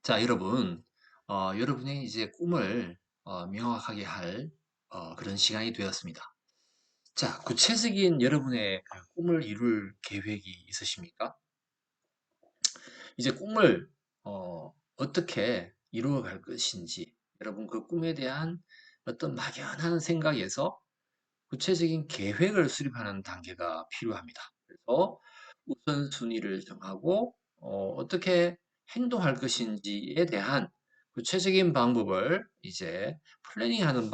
자, 여러분, 여러분의 이제 꿈을 명확하게 할 그런 시간이 되었습니다. 자, 구체적인 여러분의 그 꿈을 이룰 계획이 있으십니까? 이제 꿈을 어떻게 이루어갈 것인지, 여러분 그 꿈에 대한 어떤 막연한 생각에서 구체적인 계획을 수립하는 단계가 필요합니다. 그래서 우선순위를 정하고 떻게 행동할 것인지에 대한 구체적인 방법을 이제 플래닝하는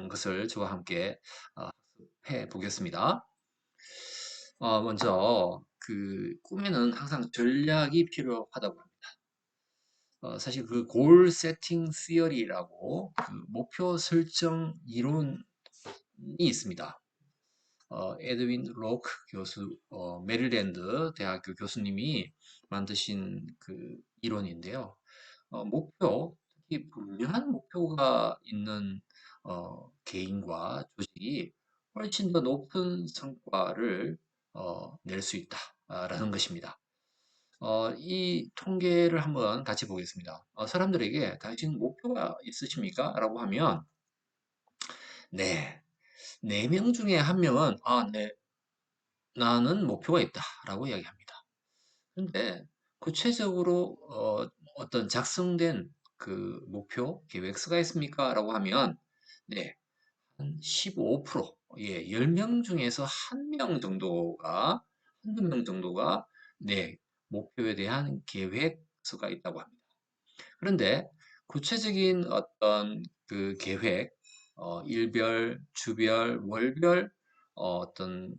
것을 저와 함께 해 보겠습니다. 먼저 그 꿈에는 항상 전략이 필요하다고 합니다. 사실 그 골 세팅 시어리라고 그 목표 설정 이론이 있습니다. 에드윈 로크 교수, 메릴랜드 대학교 교수님이 만드신 그 이론인데요. 특히 분명한 목표가 있는 개인과 조직이 훨씬 더 높은 성과를 낼 수 있다라는 것입니다. 이 통계를 한번 같이 보겠습니다. 사람들에게 당신 목표가 있으십니까? 라고 하면, 네, 4명 중에 1명은, 네, 나는 목표가 있다라고 이야기합니다. 근데 구체적으로 어떤 작성된 그 목표, 계획서가 있습니까? 라고 하면 네, 한 15%, 예, 10명 중에서 1명 정도가, 한두 명 정도가 네, 목표에 대한 계획서가 있다고 합니다. 그런데 구체적인 어떤 그 계획, 일별, 주별, 월별 어떤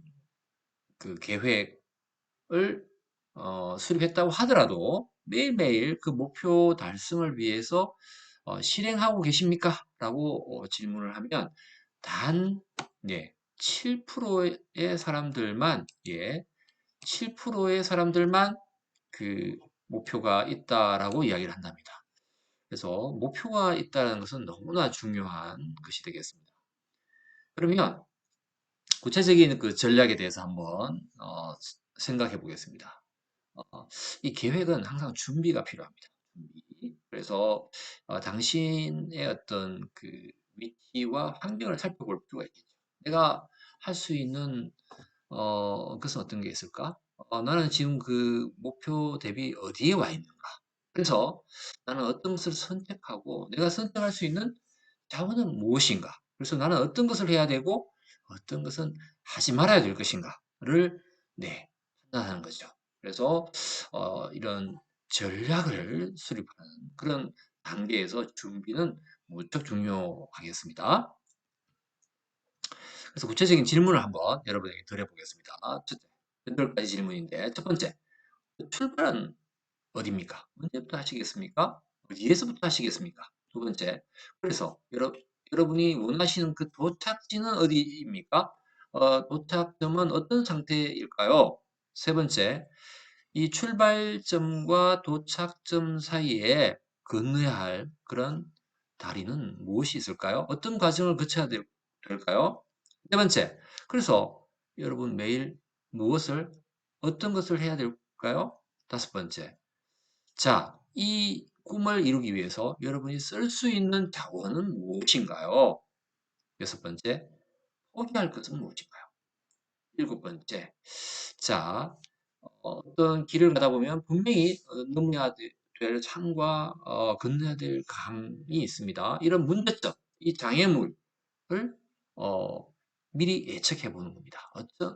그 계획을 수립했다고 하더라도 매일매일 그 목표 달성을 위해서 실행하고 계십니까? 라고 질문을 하면 단 예, 7%의 사람들만 예, 7%의 사람들만 그 목표가 있다라고 이야기를 한답니다. 그래서 목표가 있다는 것은 너무나 중요한 것이 되겠습니다. 그러면 구체적인 그 전략에 대해서 한번 생각해 보겠습니다. 이 계획은 항상 준비가 필요합니다. 준비. 그래서 당신의 어떤 그 위치와 환경을 살펴볼 필요가 있겠죠. 내가 할 수 있는 것은 어떤 게 있을까? 나는 지금 그 목표 대비 어디에 와 있는가? 그래서 나는 어떤 것을 선택하고 내가 선택할 수 있는 자원은 무엇인가? 그래서 나는 어떤 것을 해야 되고 어떤 것은 하지 말아야 될 것인가를 네, 판단하는 거죠. 그래서 이런 전략을 수립하는 그런 단계에서 준비는 무척 중요하겠습니다. 그래서 구체적인 질문을 한번 여러분에게 드려보겠습니다. 첫째, 8가지 질문인데 첫 번째, 출발은 어디입니까? 언제부터 하시겠습니까? 어디에서부터 하시겠습니까? 두 번째, 그래서 여러분이 원하시는 그 도착지는 어디입니까? 도착점은 어떤 상태일까요? 세 번째, 이 출발점과 도착점 사이에 건너야 할 그런 다리는 무엇이 있을까요? 어떤 과정을 거쳐야 될까요? 네 번째, 그래서 여러분 매일 무엇을, 어떤 것을 해야 될까요? 다섯 번째, 자, 이 꿈을 이루기 위해서 여러분이 쓸 수 있는 자원은 무엇인가요? 여섯 번째, 포기할 것은 무엇인가요? 일곱 번째, 자, 어떤 길을 가다 보면 분명히 넘어야 될 창과 건너야 될 강이 있습니다. 이런 문제점, 이 장애물을 어, 미리 예측해 보는 겁니다.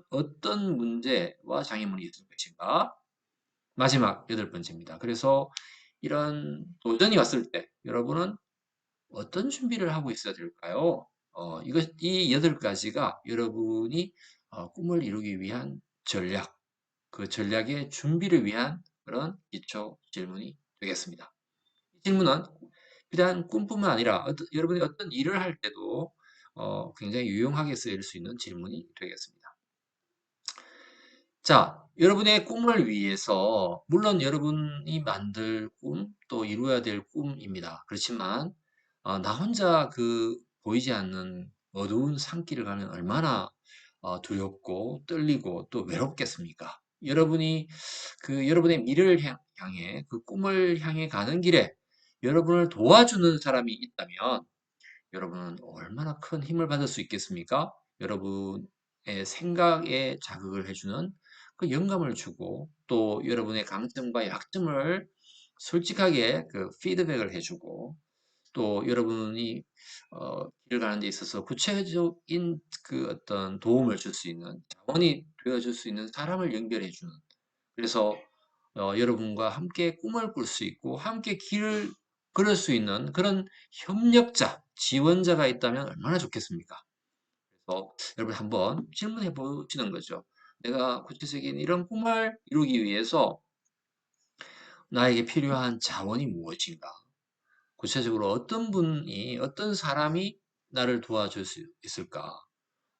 어떤 문제와 장애물이 있을 것인가? 마지막 여덟 번째입니다. 그래서 이런 도전이 왔을 때 여러분은 어떤 준비를 하고 있어야 될까요? 이 여덟 가지가 여러분이 꿈을 이루기 위한 전략, 그 전략의 준비를 위한 그런 기초 질문이 되겠습니다. 이 질문은 비단 꿈뿐만 아니라 여러분이 어떤 일을 할 때도 굉장히 유용하게 쓰일 수 있는 질문이 되겠습니다. 자, 여러분의 꿈을 위해서 물론 여러분이 만들 꿈, 또 이루어야 될 꿈입니다. 그렇지만 나 혼자 그 보이지 않는 어두운 산길을 가면 얼마나 두렵고 떨리고 또 외롭겠습니까? 여러분이 그 여러분의 미래를 향해 그 꿈을 향해 가는 길에 여러분을 도와주는 사람이 있다면 여러분은 얼마나 큰 힘을 받을 수 있겠습니까? 여러분의 생각에 자극을 해주는 그 영감을 주고 또 여러분의 강점과 약점을 솔직하게 그 피드백을 해주고 또 여러분이 길을 가는 데 있어서 구체적인 그 어떤 도움을 줄 수 있는 자원이 되어줄 수 있는 사람을 연결해 주는 그래서 여러분과 함께 꿈을 꿀 수 있고 함께 길을 걸을 수 있는 그런 협력자, 지원자가 있다면 얼마나 좋겠습니까? 그래서 여러분 한번 질문해 보시는 거죠. 내가 구체적인 이런 꿈을 이루기 위해서 나에게 필요한 자원이 무엇인가? 구체적으로 어떤 분이, 어떤 사람이 나를 도와줄 수 있을까?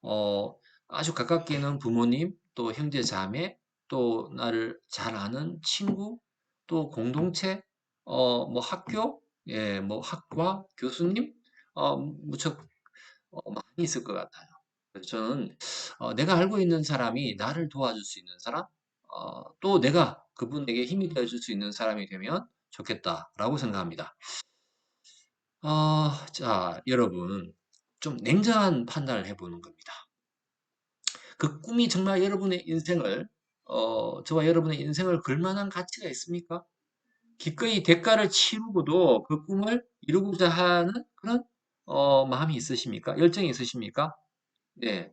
어, 아주 가깝게는 부모님, 또 형제 자매, 또 나를 잘 아는 친구, 또 공동체, 뭐 학교, 예, 뭐 학과, 교수님, 무척 많이 있을 것 같아요. 그래서 저는 내가 알고 있는 사람이 나를 도와줄 수 있는 사람, 또 내가 그분에게 힘이 되어줄 수 있는 사람이 되면 좋겠다라고 생각합니다. 자, 여러분, 좀 냉정한 판단을 해보는 겁니다. 그 꿈이 정말 여러분의 인생을, 저와 여러분의 인생을 걸 만한 가치가 있습니까? 기꺼이 대가를 치르고도 그 꿈을 이루고자 하는 그런, 마음이 있으십니까? 열정이 있으십니까? 네.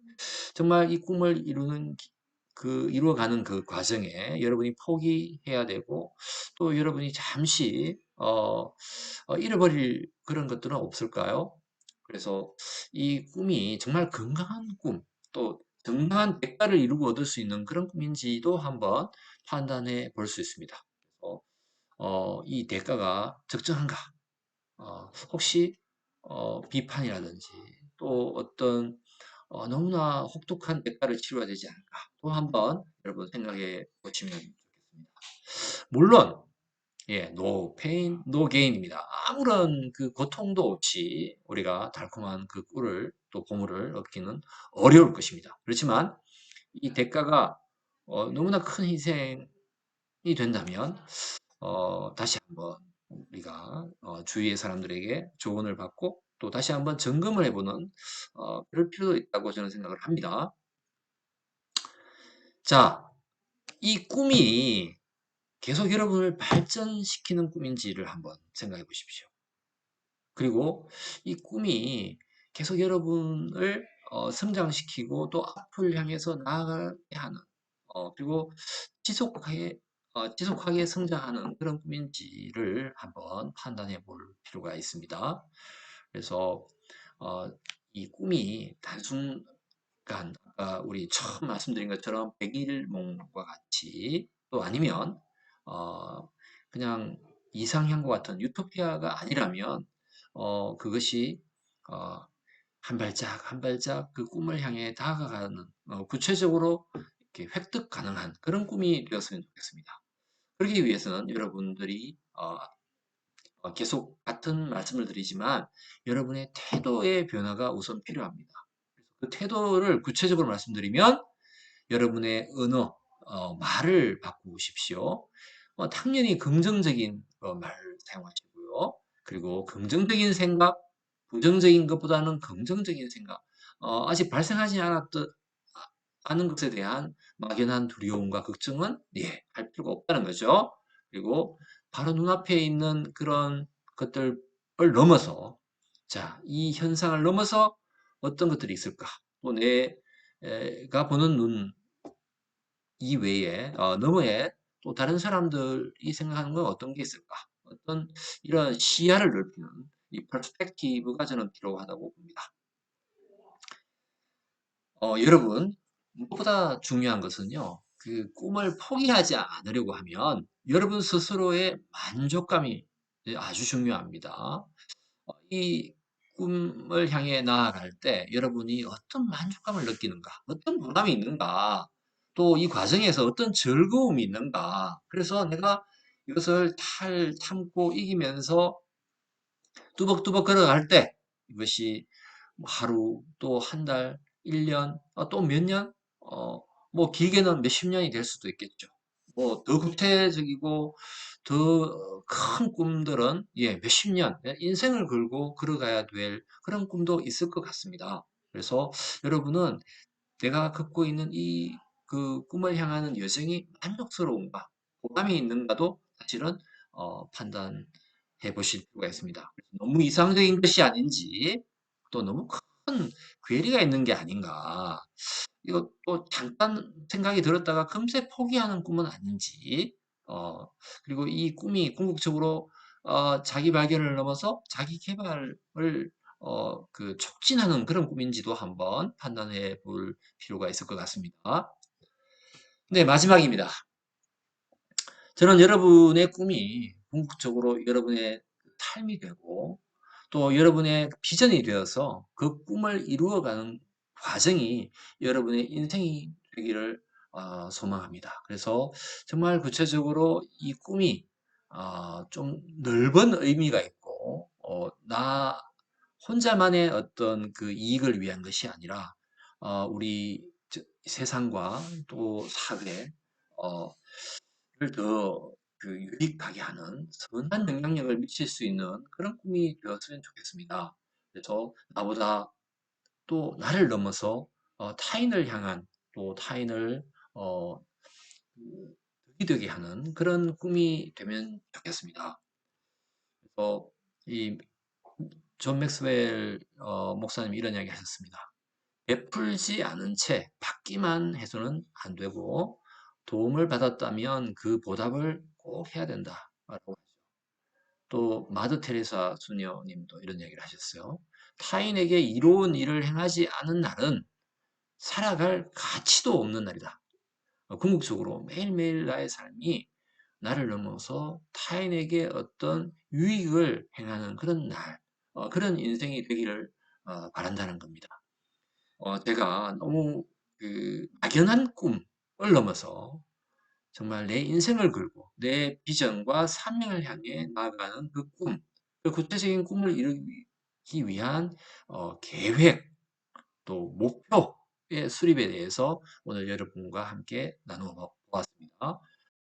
정말 이 꿈을 이루어가는 그 과정에 여러분이 포기해야 되고, 또 여러분이 잠시, 잃어버릴 그런 것들은 없을까요? 그래서 이 꿈이 정말 건강한 꿈, 또 정당한 대가를 이루고 얻을 수 있는 그런 꿈인지도 한번 판단해 볼 수 있습니다. 그래서, 이 대가가 적정한가? 혹시, 비판이라든지 또 어떤 너무나 혹독한 대가를 치러야 되지 않을까? 또 한번 여러분 생각해 보시면 좋겠습니다. 물론 예, no pain, no gain입니다. 아무런 그 고통도 없이 우리가 달콤한 그 꿀을 또 보물을 얻기는 어려울 것입니다. 그렇지만 이 대가가 너무나 큰 희생이 된다면 다시 한번 우리가 주위의 사람들에게 조언을 받고 또 다시 한번 점검을 해보는 그럴 필요도 있다고 저는 생각을 합니다. 자, 이 꿈이 계속 여러분을 발전시키는 꿈인지를 한번 생각해 보십시오. 그리고 이 꿈이 계속 여러분을 성장시키고 또 앞을 향해서 나아가게 하는 그리고 지속하게 지속하게 성장하는 그런 꿈인지를 한번 판단해 볼 필요가 있습니다. 그래서 어, 이 꿈이 단순한 아까 우리 처음 말씀드린 것처럼 백일몽과 같이 또 아니면 그냥 이상향과 같은 유토피아가 아니라면 그것이 어, 한 발짝 한 발짝 그 꿈을 향해 다가가는 구체적으로 이렇게 획득 가능한 그런 꿈이 되었으면 좋겠습니다. 그러기 위해서는 여러분들이 계속 같은 말씀을 드리지만 여러분의 태도의 변화가 우선 필요합니다. 그 태도를 구체적으로 말씀드리면 여러분의 언어, 말을 바꾸십시오. 당연히 긍정적인 말을 사용하시고요. 그리고 긍정적인 생각, 부정적인 것보다는 긍정적인 생각, 아직 발생하지 않은 것에 대한 막연한 두려움과 걱정은 예, 할 필요가 없다는 거죠. 그리고 바로 눈앞에 있는 그런 것들을 넘어서 자, 이 현상을 넘어서 어떤 것들이 있을까? 또 내가 보는 눈 이외에 너머에 또 다른 사람들이 생각하는 건 어떤 게 있을까? 어떤 이런 시야를 넓히는 이 퍼스펙티브가 저는 필요하다고 봅니다. 여러분, 무엇보다 중요한 것은요, 그 꿈을 포기하지 않으려고 하면 여러분 스스로의 만족감이 아주 중요합니다. 이 꿈을 향해 나아갈 때 여러분이 어떤 만족감을 느끼는가, 어떤 보람이 있는가, 또 이 과정에서 어떤 즐거움이 있는가. 그래서 내가 이것을 참고 이기면서 뚜벅뚜벅 걸어갈 때 이것이 뭐 하루, 또 한 달, 1년, 또 몇 년, 뭐 길게는 몇십 년이 될 수도 있겠죠. 뭐 더 구체적이고 더 큰 꿈들은 몇십 년, 인생을 걸고 걸어가야 될 그런 꿈도 있을 것 같습니다. 그래서 여러분은 내가 걷고 있는 이 그 꿈을 향하는 여정이 만족스러운가, 보람이 있는가도 사실은 판단해 보실 필요가 있습니다. 너무 이상적인 것이 아닌지, 또 너무 큰 괴리가 있는 게 아닌가. 이거 또 잠깐 생각이 들었다가 금세 포기하는 꿈은 아닌지, 어, 그리고 이 꿈이 궁극적으로 자기 발견을 넘어서 자기 개발을 촉진하는 그런 꿈인지도 한번 판단해 볼 필요가 있을 것 같습니다. 네, 마지막입니다. 저는 여러분의 꿈이 궁극적으로 여러분의 삶이 되고 또 여러분의 비전이 되어서 그 꿈을 이루어가는 과정이 여러분의 인생이 되기를 소망합니다. 그래서 정말 구체적으로 이 꿈이 좀 넓은 의미가 있고 나 혼자만의 어떤 그 이익을 위한 것이 아니라 우리 세상과 또 사회 어, 더 유익하게 하는 선한 영향력을 미칠 수 있는 그런 꿈이 되었으면 좋겠습니다. 그래서 나보다 또 나를 넘어서 타인을 향한 또 타인을 어, 득이 되게 하는 그런 꿈이 되면 좋겠습니다. 그래서 이 존 맥스웰 목사님이 이런 이야기 하셨습니다. 베풀지 않은 채 받기만 해서는 안 되고 도움을 받았다면 그 보답을 꼭 해야 된다. 라고 하죠. 또 마더 테레사 수녀님도 이런 얘기를 하셨어요. 타인에게 이로운 일을 행하지 않은 날은 살아갈 가치도 없는 날이다. 궁극적으로 매일매일 나의 삶이 나를 넘어서 타인에게 어떤 유익을 행하는 그런 날, 그런 인생이 되기를 바란다는 겁니다. 제가 너무 막연한 꿈을 넘어서 정말 내 인생을 걸고 내 비전과 사명을 향해 나아가는 그 꿈, 그 구체적인 꿈을 이루기 위한 계획, 또 목표의 수립에 대해서 오늘 여러분과 함께 나누어 보았습니다.